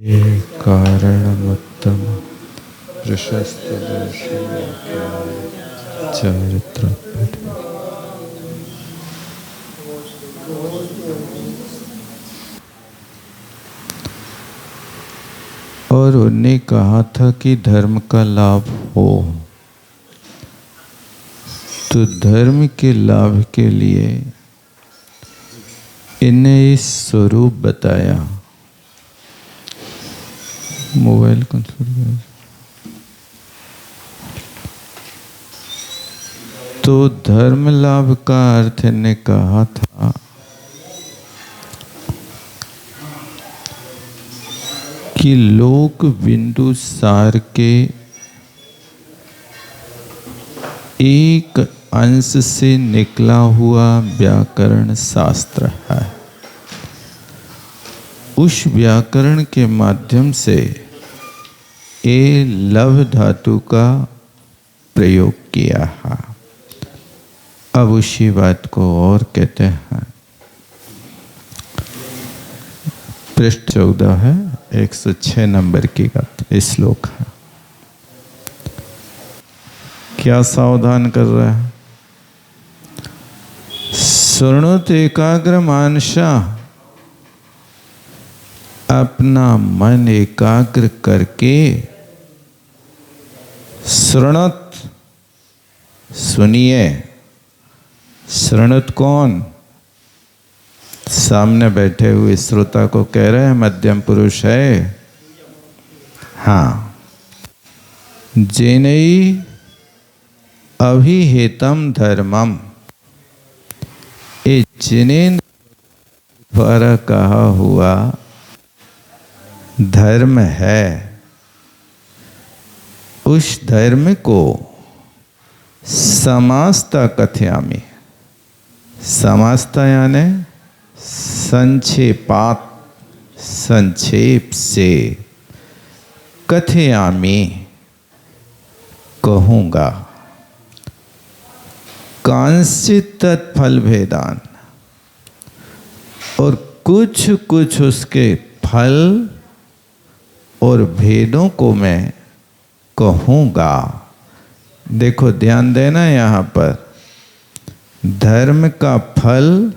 ये कारणमुत्तम प्रशस्तदर्शनव्याख्याय चरित्र। और उन्हें कहा था कि धर्म का लाभ हो, तो धर्म के लाभ के लिए इन्हें इस स्वरूप बताया। Mobile control. तो धर्म लाभ का अर्थ इन्हें कहा था कि लोक बिंदु सार के एक अंश से निकला हुआ व्याकरण शास्त्र है। उस व्याकरण के माध्यम से ये लव धातु का प्रयोग किया है। अब उसी बात को और कहते हैं। पृष्ठ 14 है, 106 नंबर की श्लोक है। क्या सावधान कर रहा है? शृणुत एकाग्र मानसा, अपना मन एकाग्र करके शृणुत, सुनिए। शृणुत कौन? सामने बैठे हुए श्रोता को कह रहे हैं, मध्यम पुरुष है। हाँ, जेनई अभिहितम धर्मम, ये जिनेन्द्र द्वारा कहा हुआ धर्म है, उस धर्म को समासता कथयामि। समासता यानी संक्षेपात, संक्षेप से, कथयामि कहूँगा। कांचित तत्फल भेदान, और कुछ कुछ उसके फल और भेदों को मैं कहूँगा। देखो ध्यान देना यहाँ पर, धर्म का फल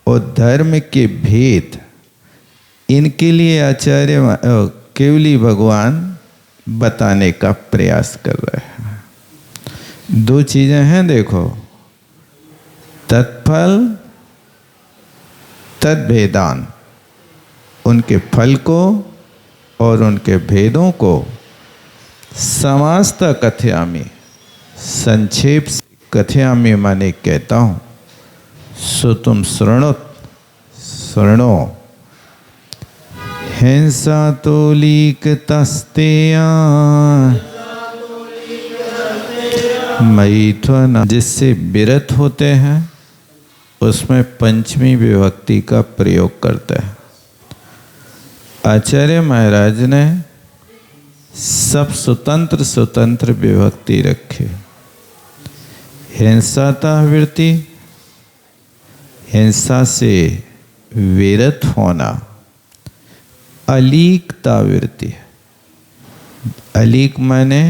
और धर्म के भेद, इनके लिए आचार्य केवली भगवान बताने का प्रयास कर रहे हैं। दो चीजें हैं, देखो, तत्फल तद्भेदान, उनके फल को और उनके भेदों को समासता कथयामि, संक्षेप से कथयामि माने कहता हूँ। सो तुम शृणो। हिंसा तो लीकतस्तेया मैथुन, जिससे विरत होते हैं उसमें पंचमी विभक्ति का प्रयोग करते हैं। आचार्य महाराज ने सब स्वतंत्र स्वतंत्र विभक्ति रखे। हिंसाता वृत्ति, हिंसा से विरत होना। अलीकता वृत्ति, अलीक माने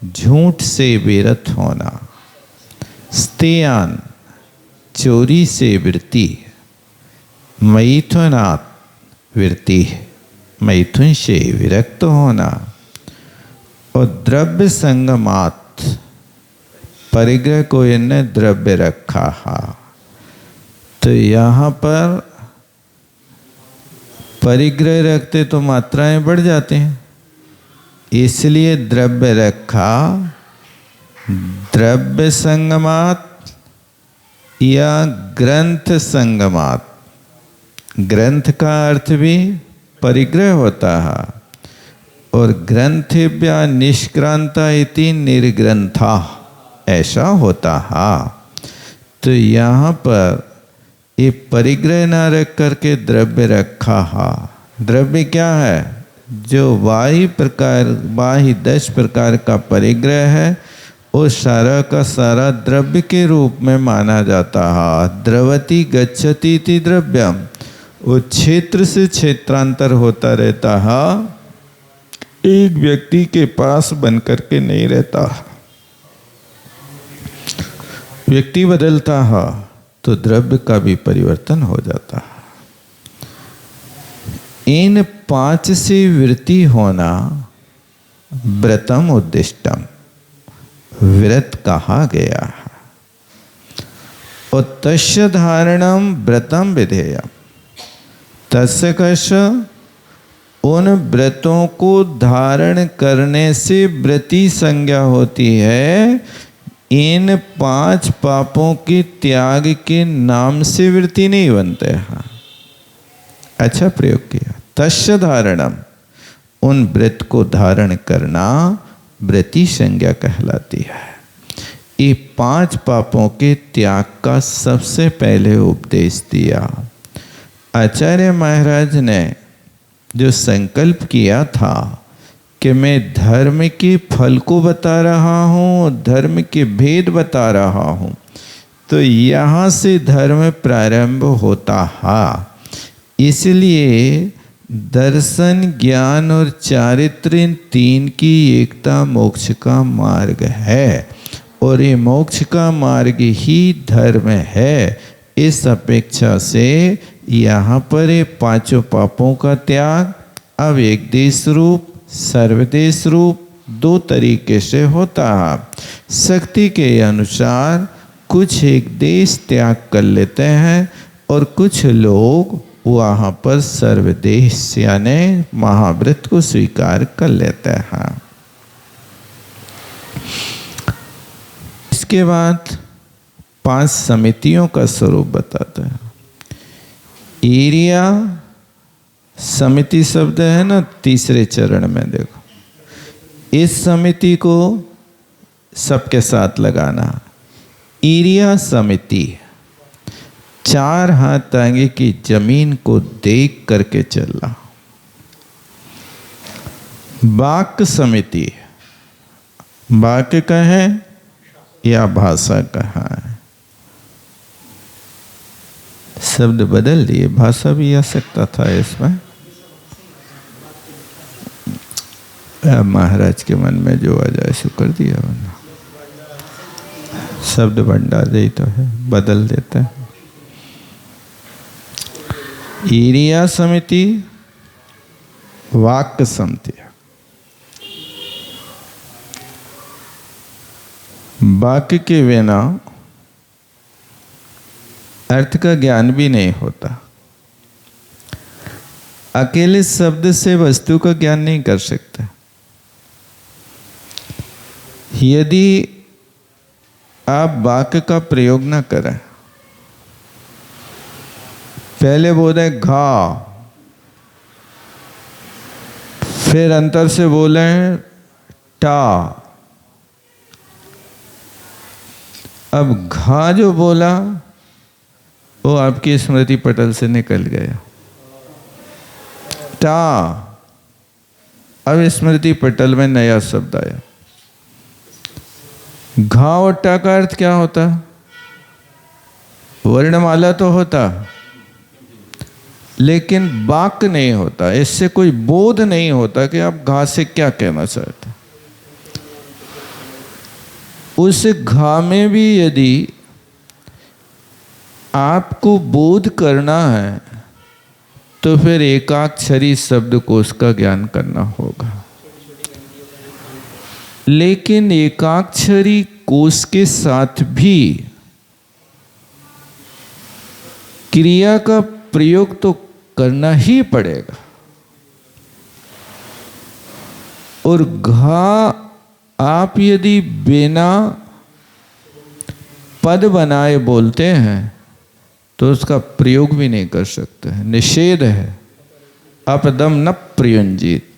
झूठ से विरत होना। स्तेयान, चोरी से वृत्ति। मैथुनात् वृत्ति, मैथुन से विरक्त होना। और द्रव्य संगमात्, परिग्रह को इनने द्रव्य रखा है। तो यहाँ पर परिग्रह रखते तो मात्राएं बढ़ जाती हैं, इसलिए द्रव्य रखा। द्रव्य संगमात या ग्रंथ संगमात, ग्रंथ का अर्थ भी परिग्रह होता है। और ग्रंथेभ्यः निष्क्रांता इति निर्ग्रंथा, ऐसा होता है। तो यहाँ पर ये परिग्रह न रख करके द्रव्य रखा है। द्रव्य क्या है? जो बाह्य 10 प्रकार का परिग्रह है, वो सारा का सारा द्रव्य के रूप में माना जाता है। द्रवति गच्छति इति द्रव्यम, वो क्षेत्र से क्षेत्रांतर होता रहता है, एक व्यक्ति के पास बनकर के नहीं रहता। व्यक्ति बदलता है तो द्रव्य का भी परिवर्तन हो जाता है। इन 5 से वृत्ति होना व्रतम उद्दिष्टम, व्रत कहा गया है। और तस्य धारणम व्रतम विधेयम, तस्य कश, उन व्रतों को धारण करने से व्रति संज्ञा होती है। इन 5 पापों के त्याग के नाम से वृत्ति नहीं बनते हैं। अच्छा प्रयोग किया। तस्य धारणम, उन व्रत को धारण करना व्रति संज्ञा कहलाती है। ये 5 पापों के त्याग का सबसे पहले उपदेश दिया। आचार्य महाराज ने जो संकल्प किया था कि मैं धर्म के फल को बता रहा हूँ, धर्म के भेद बता रहा हूँ, तो यहाँ से धर्म प्रारंभ होता है। इसलिए दर्शन, ज्ञान और चारित्र, इन 3 की एकता मोक्ष का मार्ग है, और ये मोक्ष का मार्ग ही धर्म है। इस अपेक्षा से यहाँ पर ये 5 पापों का त्याग अब एक देश रूप, सर्वदेश रूप 2 तरीके से होता है। शक्ति के अनुसार कुछ एक देश त्याग कर लेते हैं और कुछ लोग वहाँ पर सर्वदेश यानी महाव्रत को स्वीकार कर लेते हैं। इसके बाद 5 समितियों का स्वरूप बताते हैं। एरिया समिति शब्द है ना, तीसरे चरण में देखो, इस समिति को सबके साथ लगाना। एरिया समिति 4 हाथ आगे की जमीन को देख करके चलना। वाक्य समिति, वाक्य का है या भाषा का है, शब्द बदल दिए, भाषा भी आ सकता था इसमें। महाराज के मन में जो आ जाए सो कर दिया, वरना शब्द भंडार दे तो है, बदल देता है। एरिया समिति, वाक्य समिति। वाक्य के बिना अर्थ का ज्ञान भी नहीं होता। अकेले शब्द से वस्तु का ज्ञान नहीं कर सकते। यदि आप वाक्य का प्रयोग ना करें, पहले बोले घा, फिर अंतर से बोले टा, अब घा जो बोला वो आपकी स्मृति पटल से निकल गया। टा, अब स्मृति पटल में नया शब्द आया। घा और टा का अर्थ क्या होता? वर्णमाला तो होता, लेकिन वाक्य नहीं होता। इससे कोई बोध नहीं होता कि आप घा से क्या कहना चाहते। उस घा में भी यदि आपको बोध करना है तो फिर एकाक्षरी शब्द कोश का ज्ञान करना होगा। लेकिन एकाक्षरी कोश के साथ भी क्रिया का प्रयोग तो करना ही पड़ेगा। और घा आप यदि बिना पद बनाए बोलते हैं तो उसका प्रयोग भी नहीं कर सकते हैं, निषेध है। अपदम न प्रयुंजित,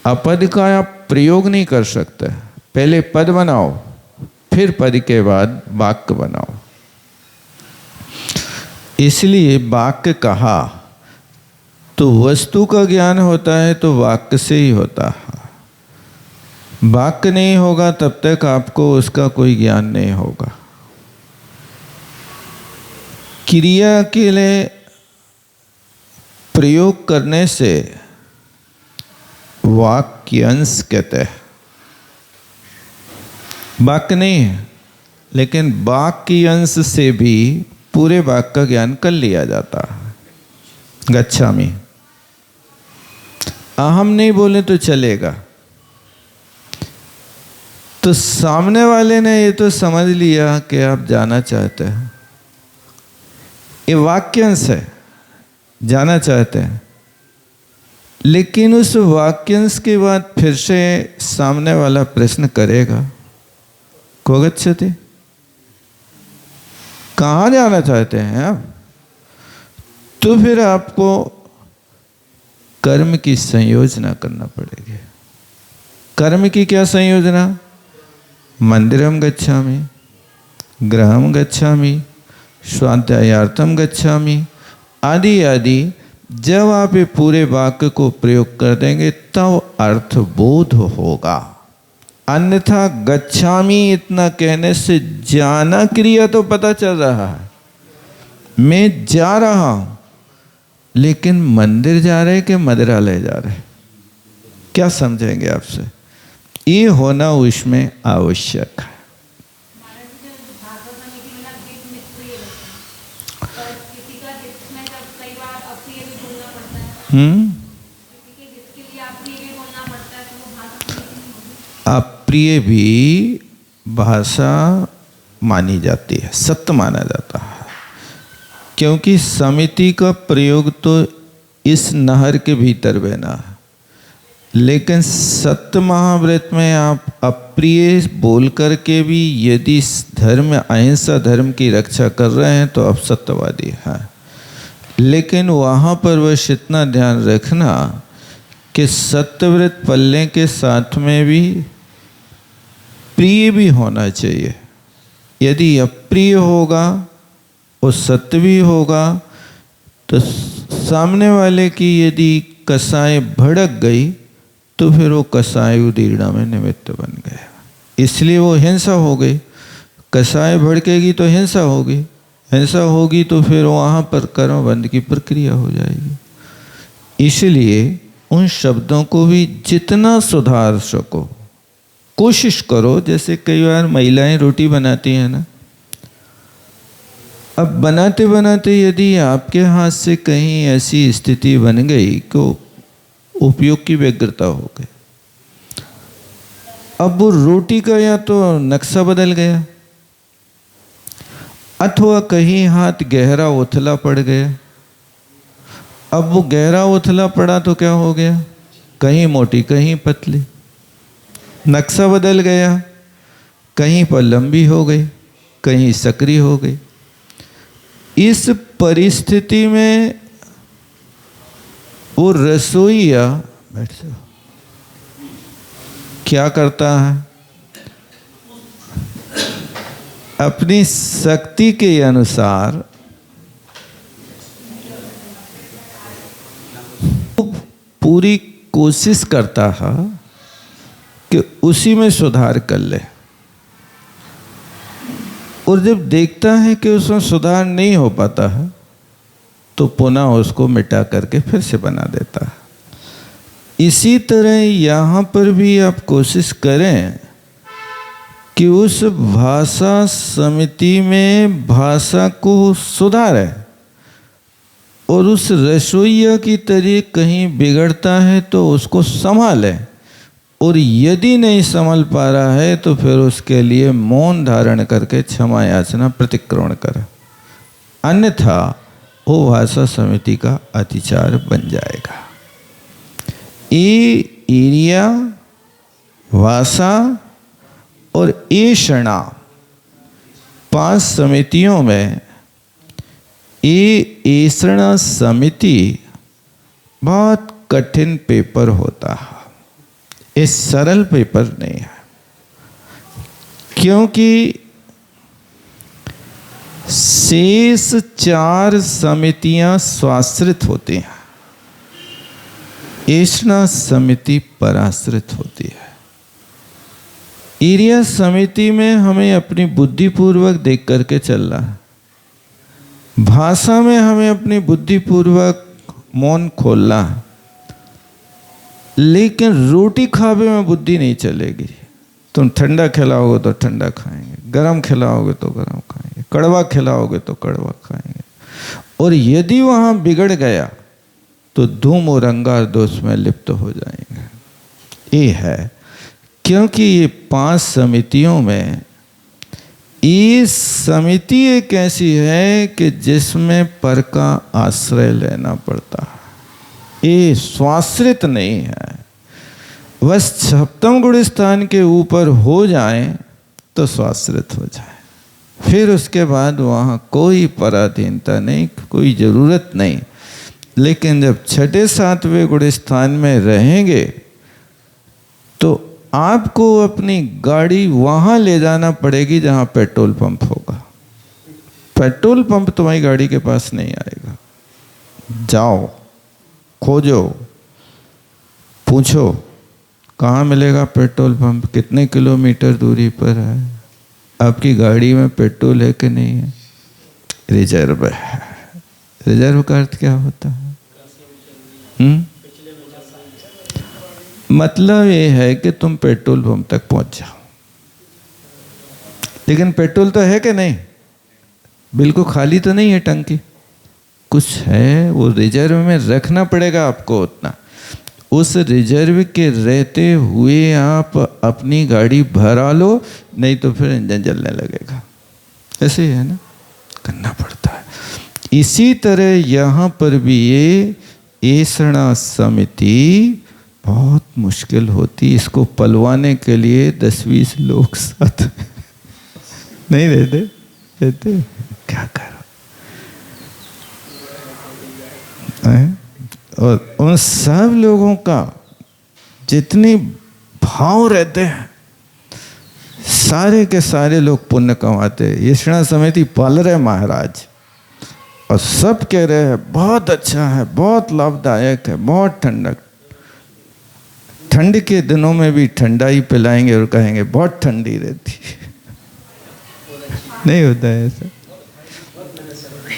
अपद का आप प्रयोग नहीं कर सकते। पहले पद बनाओ, फिर पद के बाद वाक्य बनाओ। इसलिए वाक्य कहा तो वस्तु का ज्ञान होता है तो वाक्य से ही होता है। वाक्य नहीं होगा तब तक आपको उसका कोई ज्ञान नहीं होगा। क्रिया के लिए प्रयोग करने से वाक्यांश कहते हैं। वाक्य नहीं है, लेकिन वाक्यांश से भी पूरे वाक्य का ज्ञान कर लिया जाता है। गच्छामि, अहम नहीं बोले तो चलेगा, तो सामने वाले ने ये तो समझ लिया कि आप जाना चाहते हैं, ये वाक्यांश है, जाना चाहते हैं। लेकिन उस वाक्यांश के बाद फिर से सामने वाला प्रश्न करेगा, को गच्छति, कहाँ जाना चाहते हैं आप? तो फिर आपको कर्म की संयोजना करना पड़ेगी। कर्म की क्या संयोजना? मंदिरम गच्छामि, गृहम गच्छामि, स्वाध्यायार्थम गच्छामि आदि आदि। जब आप ये पूरे वाक्य को प्रयोग कर देंगे तब अर्थबोध होगा। अन्यथा गच्छामि इतना कहने से जाना क्रिया तो पता चल रहा है, मैं जा रहा हूं, लेकिन मंदिर जा रहे कि मदिरालय जा रहे, क्या समझेंगे आपसे? ये होना उसमें आवश्यक है। अप्रिय भी भाषा मानी जाती है, सत्य माना जाता है, क्योंकि समिति का प्रयोग तो इस नहर के भीतर बहना है। लेकिन सत्य महाव्रत में आप अप्रिय बोल करके भी यदि धर्म, अहिंसा धर्म की रक्षा कर रहे हैं तो आप सत्यवादी हैं। लेकिन वहाँ पर बस इतना ध्यान रखना कि सत्यव्रत पल्ले के साथ में भी प्रिय भी होना चाहिए। यदि अप्रिय होगा और सत्य भी होगा तो सामने वाले की यदि कसाय भड़क गई तो फिर वो कसाय उदीर्णा में निमित्त बन गया, इसलिए वो हिंसा हो गई। कसाय भड़केगी तो हिंसा होगी, हिंसा होगी तो फिर वहाँ पर कर्मबंध की प्रक्रिया हो जाएगी। इसलिए उन शब्दों को भी जितना सुधार सको कोशिश करो। जैसे कई बार महिलाएं रोटी बनाती हैं ना, अब बनाते बनाते यदि आपके हाथ से कहीं ऐसी स्थिति बन गई कि उपयोग की व्यग्रता हो गई, अब वो रोटी का या तो नक्शा बदल गया अथवा कहीं हाथ गहरा उथला पड़ गया। अब वो गहरा उथला पड़ा तो क्या हो गया, कहीं मोटी कहीं पतली, नक्शा बदल गया, कहीं पर लंबी हो गई कहीं सकरी हो गई। इस परिस्थिति में वो रसोईया बैठ जाओ क्या करता है, अपनी शक्ति के अनुसार पूरी कोशिश करता है कि उसी में सुधार कर ले, और जब देखता है कि उसमें सुधार नहीं हो पाता है तो पुनः उसको मिटा करके फिर से बना देता है। इसी तरह यहाँ पर भी आप कोशिश करें कि उस भाषा समिति में भाषा को सुधारें, और उस रसोइया की तरह कहीं बिगड़ता है तो उसको संभालें, और यदि नहीं संभल पा रहा है तो फिर उसके लिए मौन धारण करके क्षमा याचना प्रतिक्रमण करें, अन्यथा वो भाषा समिति का अतिचार बन जाएगा। ये एरिया, भाषा और ऐषणा 5 समितियों में ये ऐषणा समिति बहुत कठिन पेपर होता है, ये सरल पेपर नहीं है, क्योंकि शेष 4 समितियां स्वाश्रित होती हैं, ऐषणा समिति पराश्रित होती है। एरिया समिति में हमें अपनी बुद्धिपूर्वक देख करके चलना है, भाषा में हमें अपनी बुद्धिपूर्वक मौन खोलना है। लेकिन रोटी खावे में बुद्धि नहीं चलेगी। तुम ठंडा खिलाओगे तो ठंडा खाएंगे, गरम खिलाओगे तो गरम खाएंगे, कड़वा खिलाओगे तो कड़वा खाएंगे। और यदि वहां बिगड़ गया तो धूम और अंगार दोष में लिप्त हो जाएंगे। ये है, क्योंकि ये 5 समितियों में ये समिति एक ऐसी है कि जिसमें पर का आश्रय लेना पड़ता है। ये स्वाश्रित नहीं है। बस सप्तम गुण स्थान के ऊपर हो जाए तो स्वाश्रित हो जाए, फिर उसके बाद वहाँ कोई पराधीनता नहीं, कोई ज़रूरत नहीं। लेकिन जब छठे सातवें गुण स्थान में रहेंगे तो आपको अपनी गाड़ी वहाँ ले जाना पड़ेगी जहाँ पेट्रोल पंप होगा। पेट्रोल पंप तुम्हारी गाड़ी के पास नहीं आएगा। जाओ, खोजो, पूछो कहाँ मिलेगा पेट्रोल पंप, कितने किलोमीटर दूरी पर है, आपकी गाड़ी में पेट्रोल है कि नहीं है। रिजर्व है। रिजर्व का अर्थ क्या होता है? मतलब ये है कि तुम पेट्रोल पंप तक पहुंच जाओ। लेकिन पेट्रोल तो है कि नहीं, बिल्कुल खाली तो नहीं है टंकी, कुछ है। वो रिजर्व में रखना पड़ेगा आपको उतना। उस रिजर्व के रहते हुए आप अपनी गाड़ी भरा लो, नहीं तो फिर इंजन जलने लगेगा। ऐसे ही है ना, करना पड़ता है। इसी तरह यहाँ पर भी ये ऐषणा समिति बहुत मुश्किल होती। इसको पलवाने के लिए 10-20 लोग साथ नहीं देते क्या करो। और उन सब लोगों का जितनी भाव रहते हैं, सारे के सारे लोग पुण्य कमाते हैं। ऐषणा समिति पाल रहे महाराज, और सब कह रहे हैं बहुत अच्छा है, बहुत लाभदायक है, बहुत ठंडक। ठंड के दिनों में भी ठंडा ही पिलाएंगे और कहेंगे बहुत ठंडी रहती नहीं होता है ऐसा।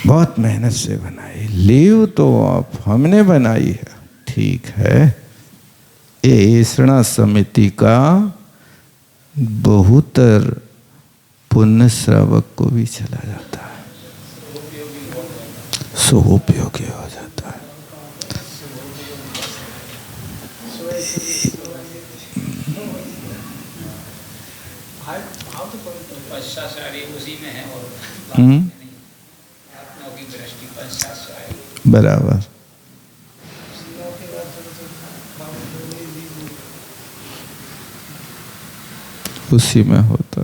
बहुत मेहनत से बनाई, लीव तो आप हमने बनाई है, ठीक है। ये ऐषणा समिति का बहुतर पुण्य श्रावक को भी चला जाता है, सो उपयोगी हो जाता है। बराबर। उसी में होता।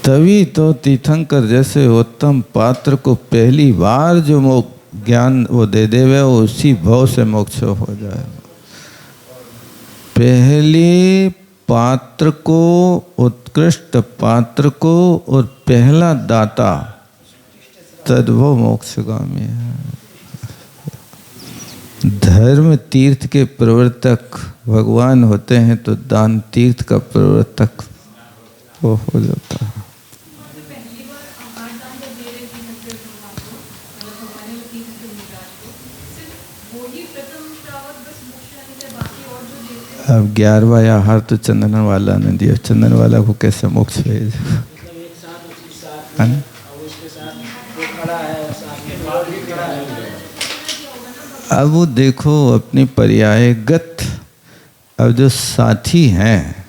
तभी तो तीर्थंकर जैसे उत्तम पात्र को पहली बार जो ज्ञान वो दे देवे, वो उसी भाव से मोक्ष हो जाए। पहले पात्र को, उत्कृष्ट पात्र को, और पहला दाता तद्भव मोक्षगामी है। धर्म तीर्थ के प्रवर्तक भगवान होते हैं, तो दान तीर्थ का प्रवर्तक वो हो जाता है। अब 11वां आहार तो चंदन वाला ने दिया, चंदन वाला को कैसे मोक्ष भेज। अब वो देखो अपनी पर्यायगत, अब जो साथी हैं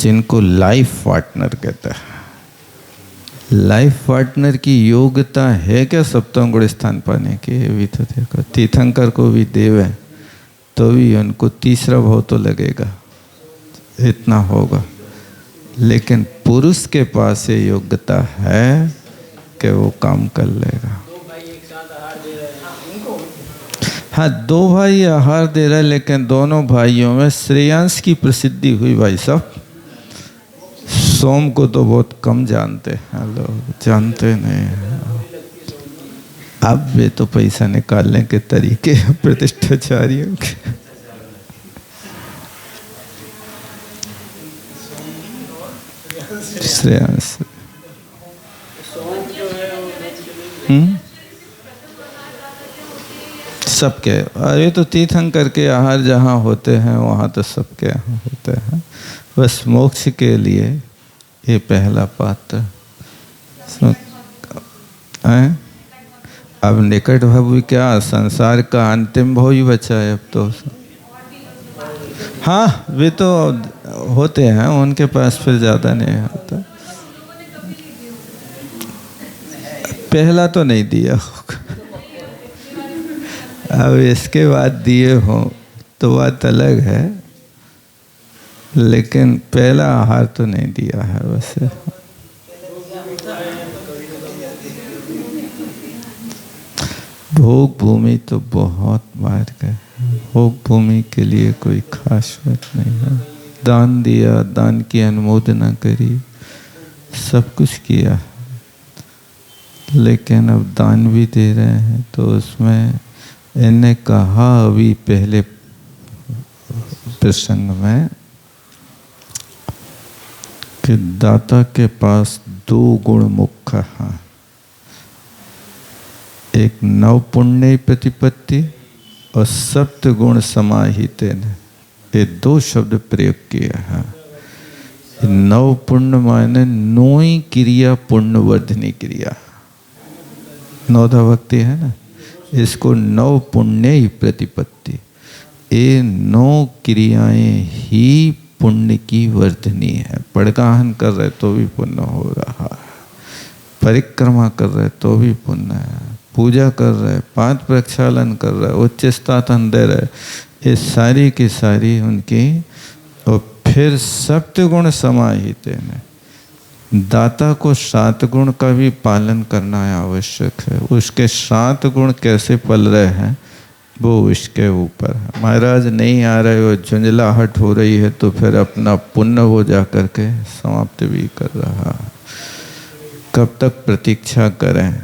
जिनको लाइफ पार्टनर कहते हैं, लाइफ पार्टनर की योग्यता है क्या सप्तम गुण स्थान पाने की? भी तो देखो तीर्थंकर को भी देव है तो भी उनको तीसरा भाव तो लगेगा, इतना होगा। लेकिन पुरुष के पास ये योग्यता है कि वो काम कर लेगा। हाँ, 2 भाई आहार दे रहे, लेकिन दोनों भाइयों में श्रेयांश की प्रसिद्धि हुई भाई साहब। सोम को तो बहुत कम जानते हैं लोग, जानते नहीं हैं। अब वे तो पैसा निकालने के तरीके प्रतिष्ठाचारियों के। श्रेयांश सबके, अरे तो तीर्थंकर के आहार जहाँ होते हैं वहाँ तो सबके यहाँ होते हैं। बस मोक्ष के लिए ये पहला पात्र है। अब निकट भव क्या, संसार का अंतिम भाव ही बचा है अब तो। हाँ वे तो होते हैं, उनके पास फिर ज़्यादा नहीं होता। पहला तो नहीं दिया होगा, अब इसके बाद दिए हो तो बात अलग है, लेकिन पहला आहार तो नहीं दिया है वैसे। भोग भूमि तो बहुत बार गए, भोग भूमि के लिए कोई खास बात नहीं है। दान दिया, दान की अनुमोदना करी, सब कुछ किया, लेकिन अब दान भी दे रहे हैं तो उसमें इन्हें कहा अभी पहले प्रसंग में कि दाता के पास दो गुण मुख्य हैं, एक नव पुण्य प्रतिपत्ति और सप्त गुण समाहित, ये दो शब्द प्रयोग किया है। नव पुण्य माने नोई क्रिया पुण्य वर्धनी क्रिया, नौधा भक्ति है ना, इसको नव पुण्य प्रतिपत्ति, ये नौ क्रियाएं ही पुण्य की वर्धनी है। पड़गाहन कर रहे तो भी पुण्य हो रहा है, परिक्रमा कर रहे तो भी पुण्य है, पूजा कर रहे, पांच प्रक्षालन कर रहे, उच्च स्थान दे रहे, ये सारी की सारी उनकी। और फिर सप्तगुण समाहित है, दाता को 7 गुण का भी पालन करना आवश्यक है। उसके 7 गुण कैसे पल रहे हैं वो उसके ऊपर है। महाराज नहीं आ रहे हो, झुंझलाहट हो रही है, तो फिर अपना पुण्य हो जा करके समाप्त भी कर रहा है। कब तक प्रतीक्षा करें?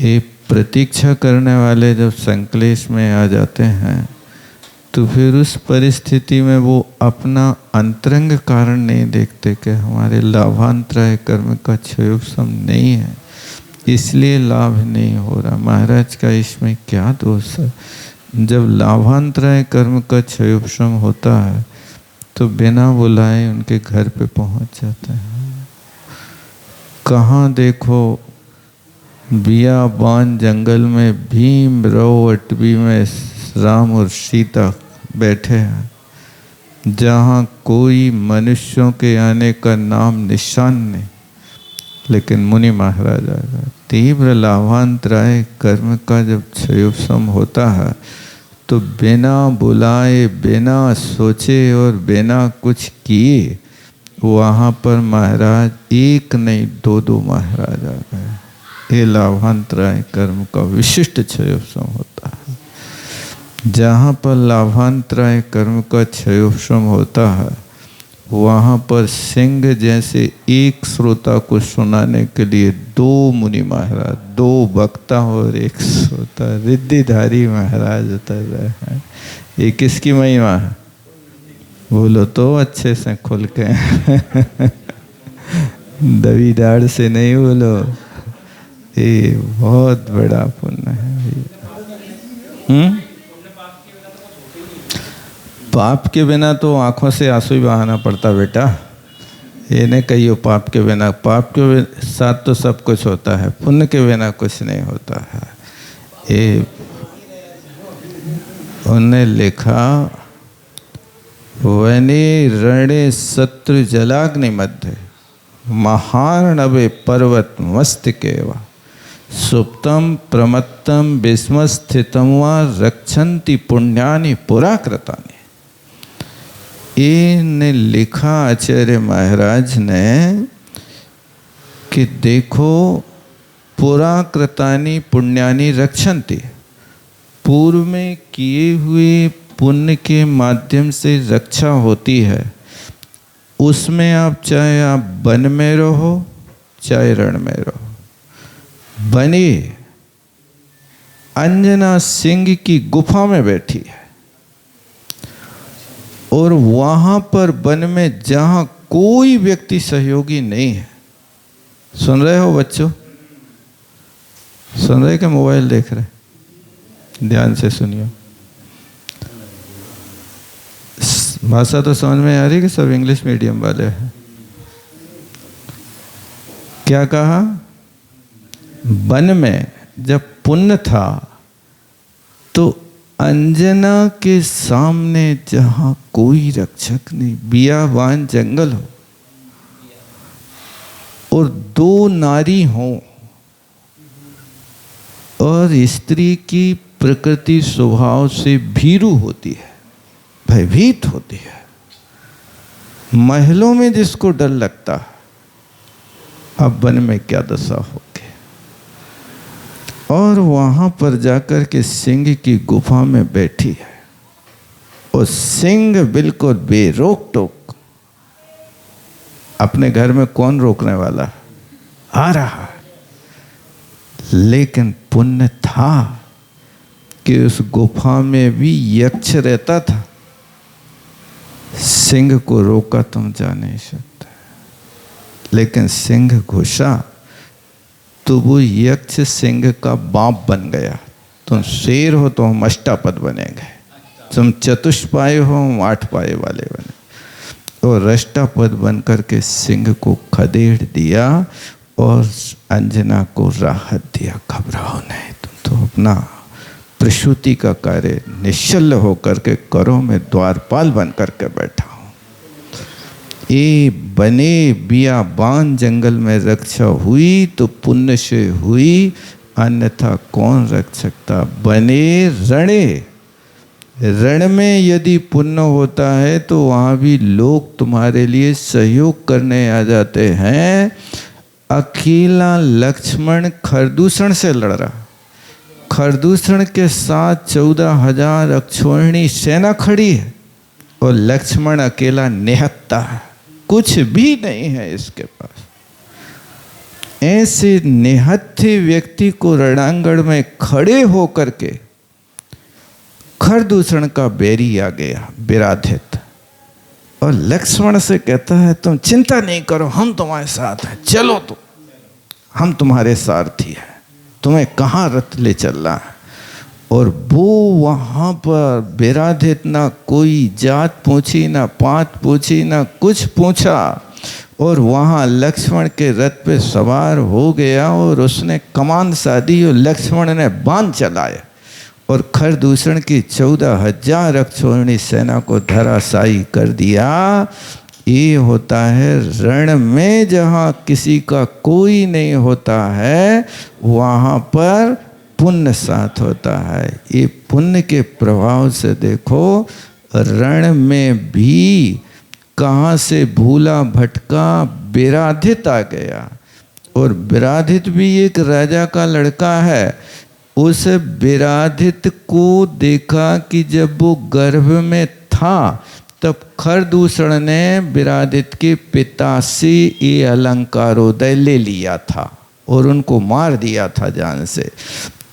ये प्रतीक्षा करने वाले जब संक्लेश में आ जाते हैं तो फिर उस परिस्थिति में वो अपना अंतरंग कारण नहीं देखते कि हमारे लाभांतराय कर्म का क्षयोपशम नहीं है, इसलिए लाभ नहीं हो रहा। महाराज का इसमें क्या दोष है? जब लाभांतराय कर्म का क्षयोपशम होता है तो बिना बुलाए उनके घर पे पहुंच जाते हैं। कहाँ देखो बियाबान जंगल में भीम राव अटवी में राम और सीता बैठे हैं, जहाँ कोई मनुष्यों के आने का नाम निशान नहीं, लेकिन मुनि महाराज आ गए। तीव्र लाभांतराय कर्म का जब क्षयोपशम होता है तो बिना बुलाए, बिना सोचे और बिना कुछ किए वहाँ पर महाराज एक नहीं 2 महाराज आ गए। ये लाभांतराय कर्म का विशिष्ट क्षयोपशम होता है। जहाँ पर लाभांतराय कर्म का क्षयोपशम होता है वहाँ पर सिंह जैसे एक श्रोता को सुनाने के लिए 2 मुनि महाराज, 2 वक्ता और 1 श्रोता, रिद्धिधारी महाराज उतर रहे हैं। ये किसकी महिमा है? बोलो तो अच्छे से खुल के दबीदार से नहीं बोलो, ये बहुत बड़ा पुण्य है। पाप के बिना तो आंखों से आंसू ही बहाना पड़ता बेटा, ये नहीं कहियो पाप के बिना। पाप के साथ तो सब कुछ होता है, पुण्य के बिना कुछ नहीं होता है। ये उन्हें लिखा, वने रणे शत्रु जलाग्नि मध्य महार्णवे पर्वत मस्तकेवा सुप्तम प्रमत्तम विस्मस्थितम वा रक्षन्ति पुण्यानि पुराकृतानि। इन्हें लिखा आचार्य महाराज ने कि देखो, पुराकृतानि पुण्यानि रक्षन्ति, पूर्व में किए हुए पुण्य के माध्यम से रक्षा होती है। उसमें चाहे आप वन में रहो चाहे रण में रहो। बनी अंजना सिंह की गुफा में बैठी है और वहां पर वन में जहां कोई व्यक्ति सहयोगी नहीं है। सुन रहे हो बच्चों? सुन रहे कि मोबाइल देख रहे? ध्यान से सुनिए। भाषा तो समझ में आ रही कि सब इंग्लिश मीडियम वाले हैं। क्या कहा? वन में जब पुण्य था तो अंजना के सामने जहां कोई रक्षक नहीं, बियाबान जंगल हो और दो नारी हों, और स्त्री की प्रकृति स्वभाव से भीरू होती है, भयभीत होती है, महलों में जिसको डर लगता है, अब वन में क्या दशा होगी। और वहां पर जाकर के सिंह की गुफा में बैठी है और सिंह बिल्कुल बेरोक टोक। अपने घर में कौन रोकने वाला? आ रहा है। लेकिन पुण्य था कि उस गुफा में भी यक्ष रहता था। सिंह को रोका तुम जा नहीं सकते, लेकिन सिंह घुसा तो वो यक्ष सिंह का बाप बन गया। तुम शेर हो तो हम अष्टापद बनेंगे, तुम चतुष्पाय हो हम 8 पाए वाले बने। और अष्टापद बन करके सिंह को खदेड़ दिया और अंजना को राहत दिया। घबराओ नहीं, तुम तो अपना प्रसूति का कार्य निश्चल होकर के करो, मैं द्वारपाल बन करके बैठा हूँ। ये बने बियाबान जंगल में रक्षा हुई तो पुण्य से हुई, अन्यथा कौन रख सकता। बने रणे, रण में यदि पुण्य होता है तो वहाँ भी लोग तुम्हारे लिए सहयोग करने आ जाते हैं। अकेला लक्ष्मण खरदूषण से लड़ रहा, खरदूषण के साथ 14,000 अक्षौहिणी सेना खड़ी है और लक्ष्मण अकेला निहत्ता है, कुछ भी नहीं है इसके पास। ऐसे निहत्थे व्यक्ति को रणांगण में खड़े होकर के खरदूषण का बैरी आ गया विराधित, और लक्ष्मण से कहता है तुम चिंता नहीं करो, हम तुम्हारे साथ हैं, चलो तो हम तुम्हारे सारथी हैं, तुम्हें कहाँ रथ ले चल रहा है। और वो वहाँ पर विराधित, ना कोई जात पूछी, ना पात पूछी, ना कुछ पूछा, और वहाँ लक्ष्मण के रथ पे सवार हो गया और उसने कमान साधी और लक्ष्मण ने बाण चलाया और खरदूषण की 14,000 अक्षौहिणी सेना को धराशायी कर दिया। ये होता है रण में जहाँ किसी का कोई नहीं होता है, वहाँ पर पुण्य साथ होता है। ये पुण्य के प्रभाव से देखो रण में भी कहाँ से भूला भटका विराधित आ गया, और विराधित भी एक राजा का लड़का है। उस विराधित को देखा कि जब वो गर्भ में था तब खरदूषण ने विराधित के पिता से ये अलंकारोदय ले लिया था और उनको मार दिया था जान से।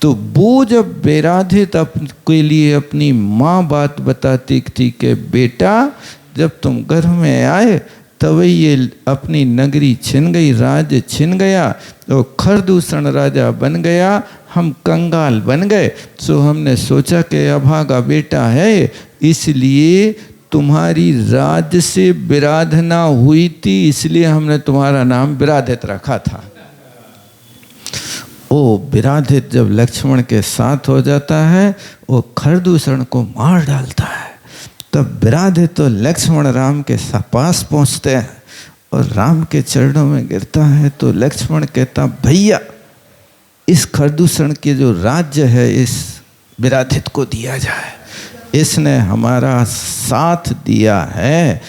तो वो जब विराधित के लिए अपनी माँ बात बताती थी कि बेटा जब तुम गर्भ में आए तब ये अपनी नगरी छिन गई, राज्य छिन गया, तो खरदूषण राजा बन गया, हम कंगाल बन गए। सो हमने सोचा कि अभागा बेटा है, इसलिए तुम्हारी राज्य से विराधना हुई थी, इसलिए हमने तुम्हारा नाम विराधित रखा था। वो विराधित जब लक्ष्मण के साथ हो जाता है वो खरदूषण को मार डालता है। तब विराधित तो लक्ष्मण राम के पास पहुंचते हैं और राम के चरणों में गिरता है। तो लक्ष्मण कहता भैया इस खरदूषण के जो राज्य है इस विराधित को दिया जाए, इसने हमारा साथ दिया है।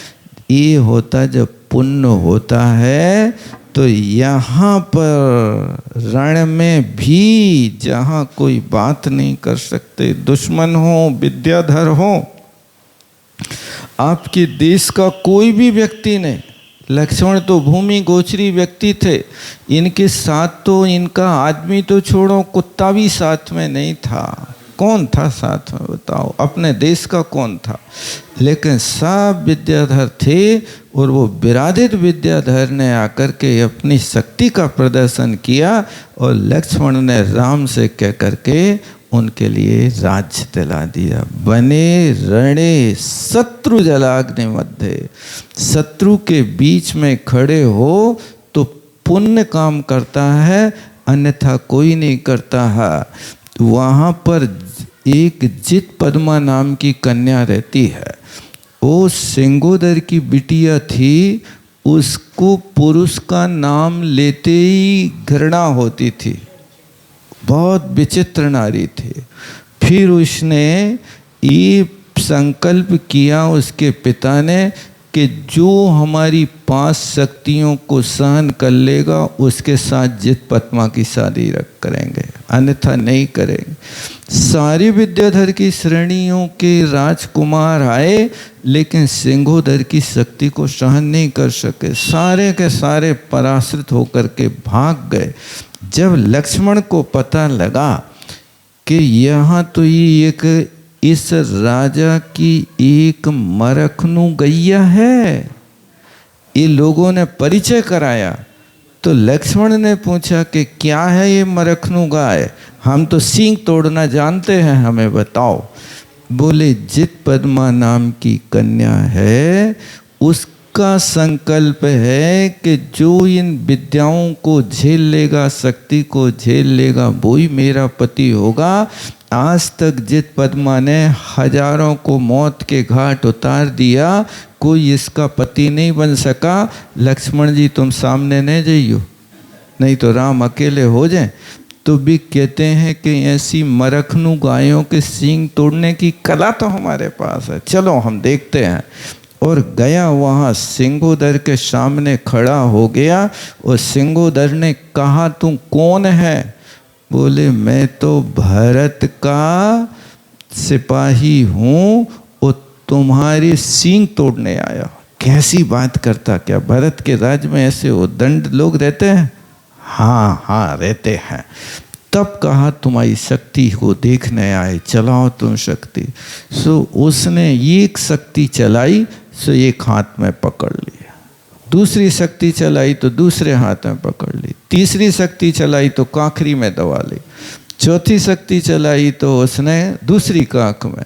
ये होता जब पुण्य होता है तो यहाँ पर रण में भी जहाँ कोई बात नहीं कर सकते, दुश्मन हो विद्याधर हो, आपके देश का कोई भी व्यक्ति नहीं। लक्ष्मण तो भूमि गोचरी व्यक्ति थे, इनके साथ तो इनका आदमी तो छोड़ो कुत्ता भी साथ में नहीं था। कौन था साथ में बताओ, अपने देश का कौन था। लेकिन सब विद्याधर थे और वो विराधित विद्याधर ने आकर के अपनी शक्ति का प्रदर्शन किया और लक्ष्मण ने राम से कह करके उनके लिए राज्य दिला दिया। बने रणे शत्रु जलाग्नि मध्य, शत्रु के बीच में खड़े हो तो पुण्य काम करता है, अन्यथा कोई नहीं करता है। वहाँ पर एक जित पद्मा नाम की कन्या रहती है। वो सिंगोदर की बिटिया थी, उसको पुरुष का नाम लेते ही घृणा होती थी, बहुत विचित्र नारी थी। फिर उसने ये संकल्प किया उसके पिता ने कि जो हमारी 5 शक्तियों को सहन कर लेगा उसके साथ जित पद्मा की शादी करेंगे, अन्यथा नहीं करेंगे। सारी विद्याधर की श्रेणियों के राजकुमार आए, लेकिन सिंगोदर की शक्ति को सहन नहीं कर सके, सारे के सारे पराश्रित होकर के भाग गए। जब लक्ष्मण को पता लगा कि यहाँ तो ये एक इस राजा की एक मरखनू गैया है, ये लोगों ने परिचय कराया, तो लक्ष्मण ने पूछा कि क्या है ये मरखनू गाय, हम तो सींग तोड़ना जानते हैं, हमें बताओ। बोले जित पद्मा नाम की कन्या है, उसका संकल्प है कि जो इन विद्याओं को झेल लेगा, शक्ति को झेल लेगा, वो ही मेरा पति होगा। आज तक जित पद्मा ने हजारों को मौत के घाट उतार दिया, कोई इसका पति नहीं बन सका। लक्ष्मण जी तुम सामने नहीं जाइयो, नहीं तो राम अकेले हो जाएं। तो भी कहते हैं कि ऐसी मरखनू गायों के सींग तोड़ने की कला तो हमारे पास है, चलो हम देखते हैं। और गया वहाँ सिंगोदर के सामने खड़ा हो गया, और सिंगोदर ने कहा तू कौन है? बोले मैं तो भरत का सिपाही हूँ और तुम्हारे सींग तोड़ने आया। कैसी बात करता, क्या भरत के राज्य में ऐसे उद्दंड लोग रहते हैं? हाँ हाँ रहते हैं। तब कहा तुम्हारी शक्ति को देखने आए, चलाओ तुम शक्ति। सो उसने एक शक्ति चलाई, सो एक हाथ में पकड़ लिया, दूसरी शक्ति चलाई तो दूसरे हाथ में पकड़ ली, तीसरी शक्ति चलाई तो काखरी में दबा ली, चौथी शक्ति चलाई तो उसने दूसरी काख में,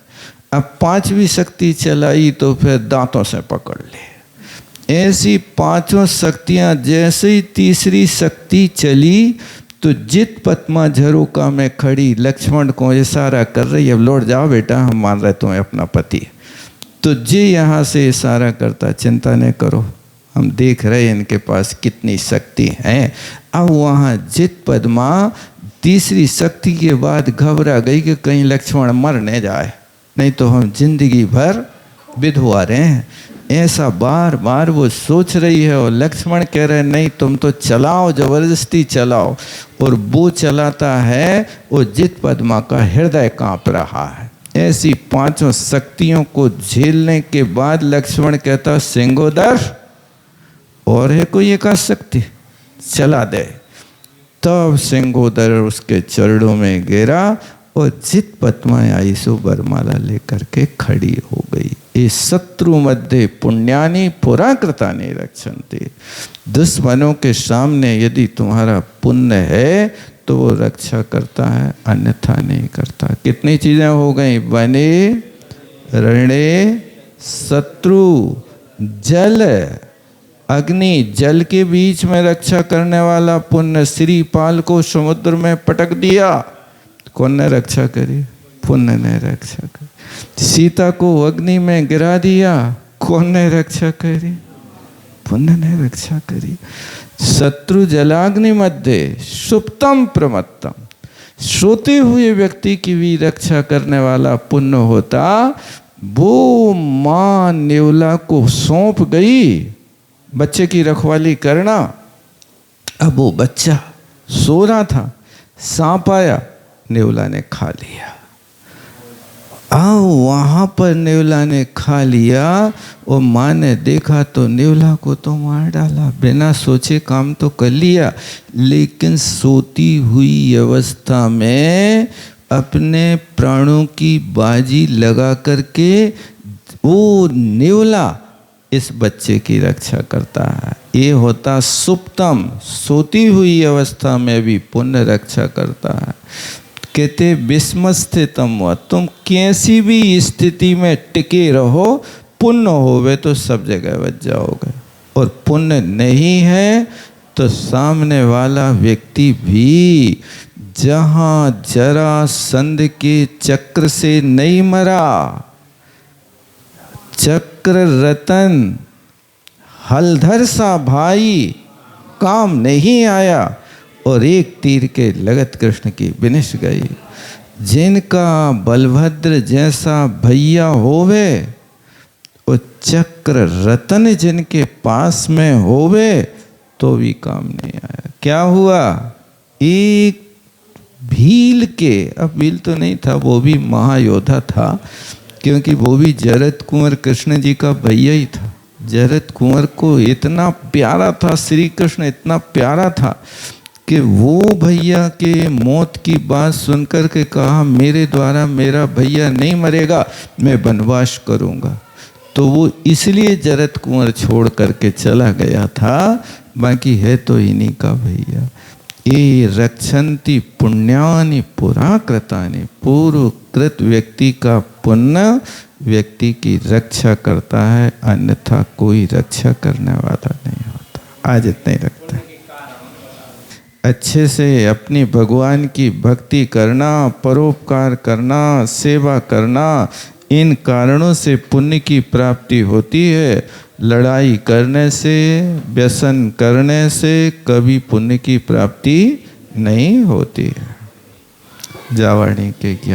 अब 5वीं शक्ति चलाई तो फिर दांतों से पकड़ ली। ऐसी 5 शक्तियां, जैसे ही तीसरी शक्ति चली तो जित पद्मा झरोका में खड़ी लक्ष्मण को इशारा कर रही है, अब लौट जाओ बेटा, हम मान रहे तुम्हें अपना पति। तो जी यहाँ से इशारा करता, चिंता नहीं करो, हम देख रहे हैं इनके पास कितनी शक्ति है। अब वहाँ जित पद्मा तीसरी शक्ति के बाद घबरा गई कि कहीं लक्ष्मण मर न जाए, नहीं तो हम जिंदगी भर विधवा रहे हैं। ऐसा बार बार वो सोच रही है, और लक्ष्मण कह रहे नहीं तुम तो चलाओ, जबरदस्ती चलाओ। और वो चलाता है, वो जित पद्मा का हृदय कांप रहा है। ऐसी 5 शक्तियों को झेलने के बाद लक्ष्मण कहता सिंगोदर और है कोई एक शक्ति, चला दे। तब सिंगोदर उसके चरणों में गिरा और जित पद्मा आई सो वरमाला लेकर के खड़ी हो गई। ये शत्रु मध्य पुण्यानि पुरा कृतानि रक्षन्ति। दुश्मनों के सामने यदि तुम्हारा पुण्य है तो वो रक्षा करता है, अन्यथा नहीं करता। कितनी चीजें हो गई, बने रणे शत्रु जल अग्नि, जल के बीच में रक्षा करने वाला पुण्य। श्रीपाल को समुद्र में पटक दिया, कौन ने रक्षा करी? पुण्य ने रक्षा करी। सीता को अग्नि में गिरा दिया, कौन ने रक्षा करी? पुण्य ने रक्षा करी। शत्रु जलाग्नि मध्य सुप्तम प्रमत्तम, सोते हुए व्यक्ति की भी रक्षा करने वाला पुण्य होता। वो माँ नेवला को सौंप गई बच्चे की रखवाली करना। अब वो बच्चा सो रहा था, सांप आया, नेवला ने खा लिया। अब वहाँ पर नेवला ने खा लिया और माँ ने देखा तो नेवला को तो मार डाला, बिना सोचे काम तो कर लिया। लेकिन सोती हुई अवस्था में अपने प्राणों की बाजी लगा करके वो नेवला इस बच्चे की रक्षा करता है। ये होता सुप्तम, सोती हुई अवस्था में भी पुण्य रक्षा करता है। कहते विषम स्थितम हुआ, तुम कैसी भी स्थिति में टिके रहो, पुण्य होवे तो सब जगह बच जाओगे, और पुण्य नहीं है तो सामने वाला व्यक्ति भी जहाँ जरासंध के चक्र से नहीं मरा, चक्र रतन हलधर सा भाई काम नहीं आया, और एक तीर के लगत कृष्ण की विनिश गई। जिनका बलभद्र जैसा भैया होवे, वो चक्र रतन जिनके पास में होवे तो भी काम नहीं आया। क्या हुआ, एक भील के, अब भील तो नहीं था, वो भी महायोद्धा था, क्योंकि वो भी जरत कुंवर कृष्ण जी का भैया ही था। जरत कुंवर को इतना प्यारा था श्री कृष्ण, इतना प्यारा था कि वो भैया के मौत की बात सुनकर के कहा मेरे द्वारा मेरा भैया नहीं मरेगा, मैं वनवास करूँगा। तो वो इसलिए जरत कुंवर छोड़ करके चला गया था, बाकी है तो इन्हीं का भैया। ये रक्षन्ति पुण्यानि पुराकृतानि, पूर्व कृत व्यक्ति का पुण्य व्यक्ति की रक्षा करता है, अन्यथा कोई रक्षा करने वाला नहीं होता। आज इतना ही रखता है। अच्छे से अपनी भगवान की भक्ति करना, परोपकार करना, सेवा करना, इन कारणों से पुण्य की प्राप्ति होती है। लड़ाई करने से, व्यसन करने से कभी पुण्य की प्राप्ति नहीं होती है। जावाणी के ज्ञान